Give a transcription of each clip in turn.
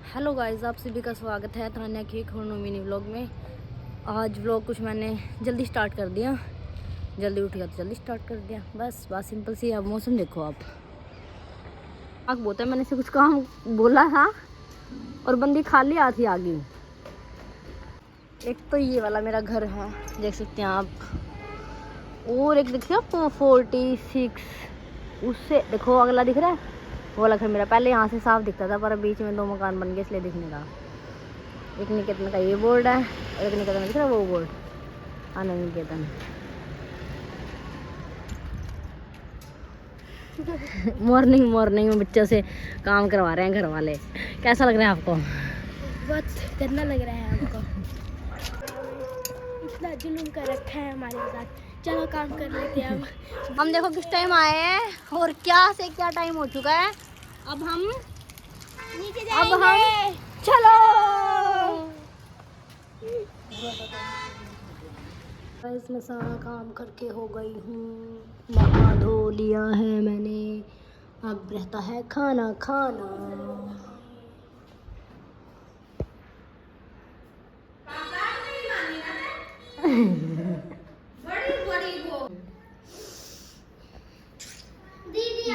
Hello guys, आप सभी का स्वागत है तान्या के खोनो मिनी व्लॉग में। आज व्लॉग कुछ मैंने जल्दी स्टार्ट कर दिया, जल्दी उठ गया तो जल्दी स्टार्ट कर दिया। बस बात सिंपल सी। अब मौसम देखो आप बोलता है मैंने से कुछ काम बोला था और बंदी खाली आती आ गई। एक तो ये वाला मेरा घर है, देख सकते हैं आप, और एक देखिए आपको 46 उससे देखो अगला दिख रहा है, वो वाला घर मेरा पहले यहाँ से साफ दिखता था, पर बीच में 2 मकान बन गए इसलिए दिखने लगा। एक निकेतन का ये बोर्ड है और एक निकेतन दिख रहा है वो बोर्ड, आनंद निकेतन। मॉर्निंग में बच्चों से काम करवा रहे हैं घर वाले। कैसा लग रहा है आपको? बहुत गंदा लग रहा है हमको। इतना जुलूम कर रखा है हमारे साथ। चलो काम कर लेते हैं अब। हम देखो किस टाइम आए हैं और क्या से क्या टाइम हो चुका है। अब हम नीचे चलो। मैं सारा काम करके हो गई हूँ, नहा धो लिया है मैंने, अब रहता है खाना खाना।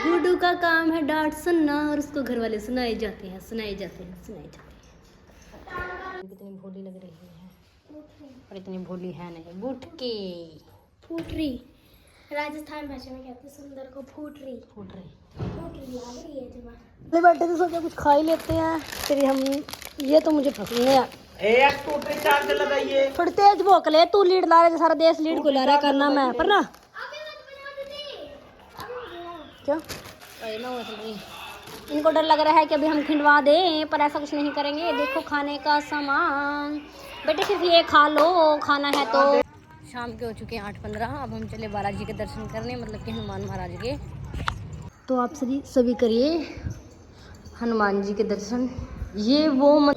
गुड्डू का काम है डांट सुनना और उसको घर वाले सुनाए जाते हैं। कितनी भोली लग रही है, और इतनी भोली है नहीं। बुटकी फूटरी, राजस्थान भाषा में कहते हैं सुंदर को फूटरी लग रही है जमा। बैठे तो सोचा कुछ खा ही लेते हैं, फिर हम ये तो मुझे पसंद है। थोड़ी तेज भोक ले, तू लीड ला रहे, सारा देश लीड को ला रहा है, करना मैं पर ना क्या इनको डर लग रहा है कि अभी हम खिंडवा दें, पर ऐसा कुछ नहीं करेंगे। देखो खाने का सामान, बेटे सिर्फ ये खा लो, खाना है तो। शाम के हो चुके हैं 8:15। अब हम चले बालाजी के दर्शन करने, मतलब कि हनुमान महाराज के। तो आप सभी करिए हनुमान जी के दर्शन। ये वो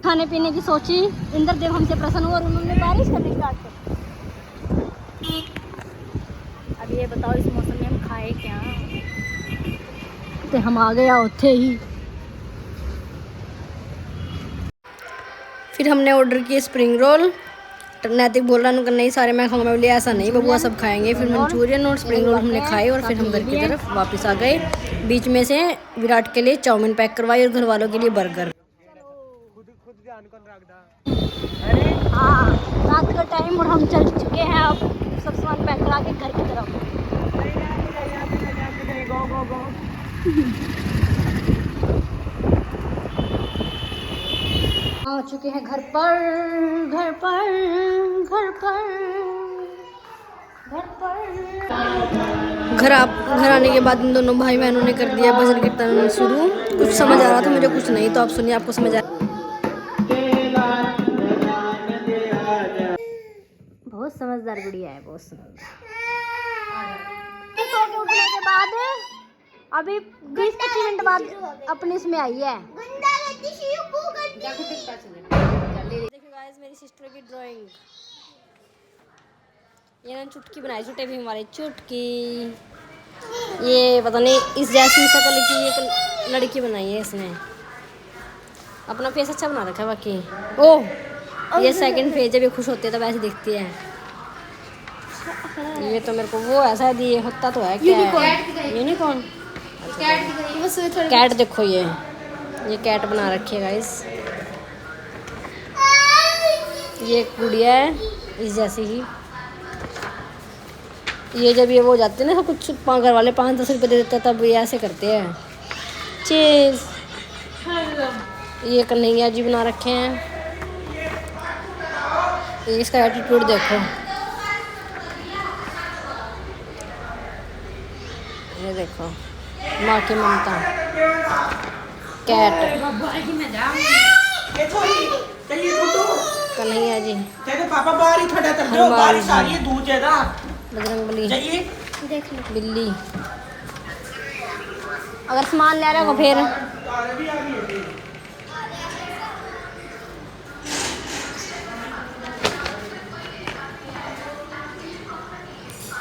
खाने पीने की सोची, इंद्रदेव हमसे प्रसन्न हुए और उन्होंने बारिश करनी स्टार्ट कर। अब ये बताओ इस मौसम में हम खाए क्या? तो हम आ गया उठे ही। फिर हमने ऑर्डर किए स्प्रिंग रोल। नैतिक बोल रहा नहीं सारे मैं खाऊंगा, बोले ऐसा नहीं बबुआ सब खाएंगे। फिर मंचूरियन और स्प्रिंग रोल हमने खाए और फिर हम घर की तरफ वापस आ गए। बीच में से विराट के लिए चाउमीन पैक करवाई और घर वालों के लिए बर्गर। हाँ, रात का टाइम और हम चल चुके हैं अब सब सामान पैक करा के घर की तरफ। आ चुके हैं घर पर। घर आने के बाद इन दोनों भाई बहनों ने कर दिया भजन कीर्तन शुरू। कुछ समझ आ रहा था, मुझे कुछ नहीं, तो आप सुनिए आपको समझ आ। बहुत समझदार गुड़िया है, बहुत समझदार। सो के उठने के बाद अभी 20-25 मिनट बाद अपने इसमें आई है। देखो गाइस, मेरी सिस्टर की ड्राइंग, ये ना चुटकी बनाई, छोटे भी हमारे चुटकी। ये पता नहीं इस जैसी शक्ल की एक लड़की बनाई है इसने। अपना फेस अच्छा बना रखा है बाकी। ओह, ये सेकंड फेज जब ये खुश होते है तब ऐसे दिखती है। ये तो मेरे को वो ऐसा दिए होता तो है क्या? यूनिकॉर्न। कैट देखो, ये कैट बना रखी है गाइस। ये एक गुड़िया है इस जैसी ही। ये जब ये वो जाते हैं ना, कुछ घर वाले 5-10 रुपये दे देते हैं, तब ये ऐसे करते हैं। चीज ये कन्हैया जी बना रखे हैं। इसका एटीट्यूड देखो, ये देखो, माँ की ममता। कैट कन्हैया जी, पापा बाहर ही खड़ा कर दो, बारिश आ रही है, धूप ज्यादा। बजरंगबली, देख लो बिल्ली। अगर सामान ले रहे हो फिर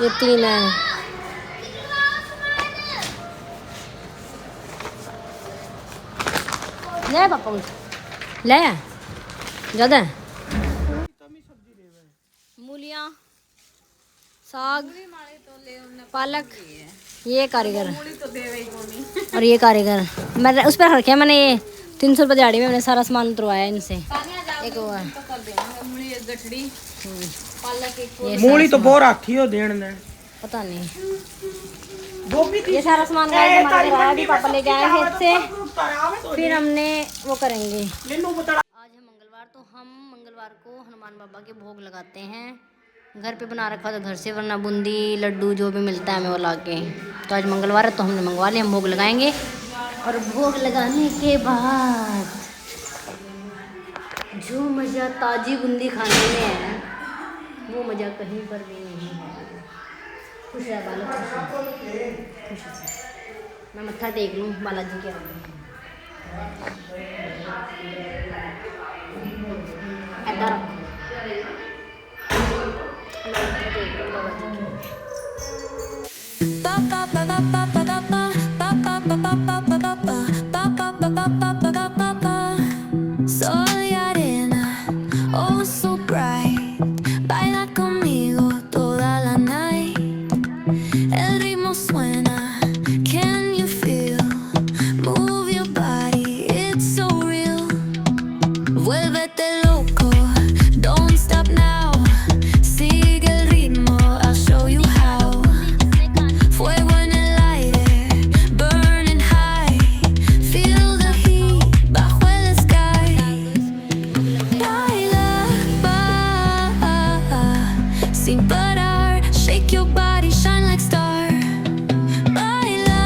ये 3 है। ले पापा ले ज़्यादा है। मूलियाँ, साग, पालक, ये कारीगर और ये कारीगर मैंने उस पर रखे। मैंने ये 300 रुपये दिहाड़ी में मैंने सारा सामान उतरवाया इनसे। एक वो है मूली तो बहुत आखी हो देन ने पता नहीं। गोभी थी ये सारा सामान अभी पापा लेके आए खेत से, फिर हमने वो करेंगे। आज है मंगलवार, तो हम मंगलवार को हनुमान बाबा के भोग लगाते हैं। घर पे बना रखा था घर से, वरना बूंदी लड्डू जो भी मिलता है हमें वो ला के। तो आज मंगलवार है तो हमने मंगवा लिया, हम भोग लगाएंगे। और भोग लगाने के बाद जो मज़ा ताज़ी बूंदी खाने में है वो मज़ा कहीं पर भी नहीं है। खुश है बालक, खुश है। मैं मत्था टेक लूँ बालाजी के आगे। ऐसा रखो। Soy arena, oh so bright. Baila conmigo toda la night. El ritmo suena, can you feel? Move your body, it's so real. Vuélvete loco, don't stop now. Sigue el ritmo, I'll show you how. Fuego en el aire, burning high. Feel the heat bajo el sky. Baila, sin parar. Shake your body, shine like star. Baila,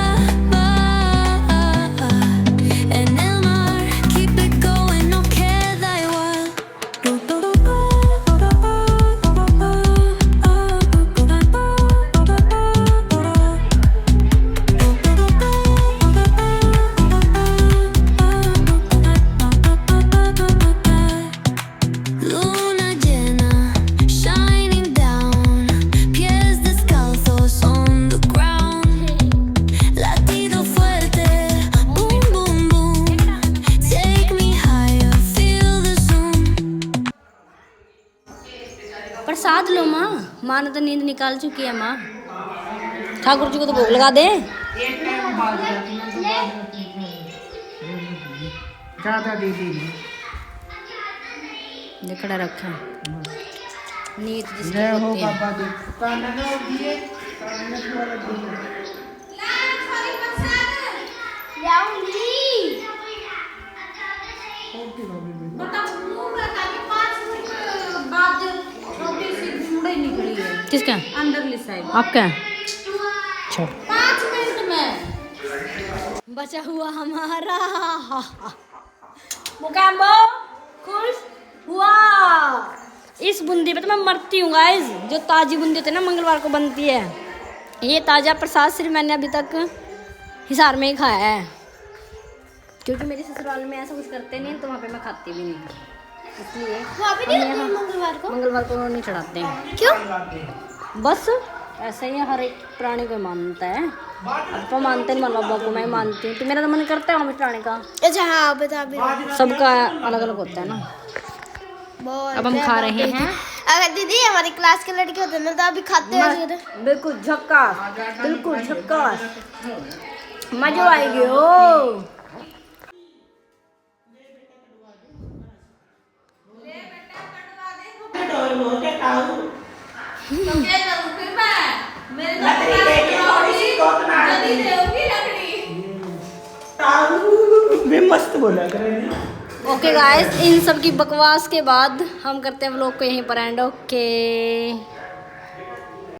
en el mar. Keep it going, no queda igual. Luna llena, shining down. Pies descalzos on the ground. Latido fuerte, boom boom boom. Take me higher, feel the zoom. प्रसाद लो माँ, माँ ने तो नींद निकाल चुकी है। माँ ठाकुर जी को तो भोग लगा दे। ज्यादा दे दी ये खड़ा रखा नींद जिसकी जय हो होती है। बाबा दी कान हो दिए कान वाला दिए किसका? अंदरली साइड आपका? अच्छा 5 मिनट में बचा हुआ हमारा मुकाम्बो खुश हुआ। इस बूंदी पे तो मैं मरती हूँ गाइस। जो ताजी बूंदी होती है ना मंगलवार को बनती है, ये ताज़ा प्रसाद सिर्फ मैंने अभी तक हिसार में ही खाया है, क्योंकि मेरे ससुराल में ऐसा कुछ करते नहीं तो वहाँ पे मैं खाती भी नहीं, इसलिए वहाँ पे नहीं होती है मंगलवार को नहीं चढ़ाते हैं। क्यों? बस ऐसा ही है, हर एक प्राणी को मानता है। अब तो मानते हैं मल्ला बाबा को, मैं मानती हूँ, तो मेरा तो मन करता है वहाँ चढ़ाने का। अच्छा हाँ बता भी सबका अलग अलग होता है ना। अब हम खा रहे हैं। अगर दीदी हमारी क्लास के लड़के होते ना तो अभी खाते हैं। बिल्कुल झक्कास, बिल्कुल झक्कास, मजा आएगी। ओ मस्त बोला करें। ओके गाइस, इन सब की बकवास के बाद हम करते हैं व्लॉग को यहीं पर एंड। ओके।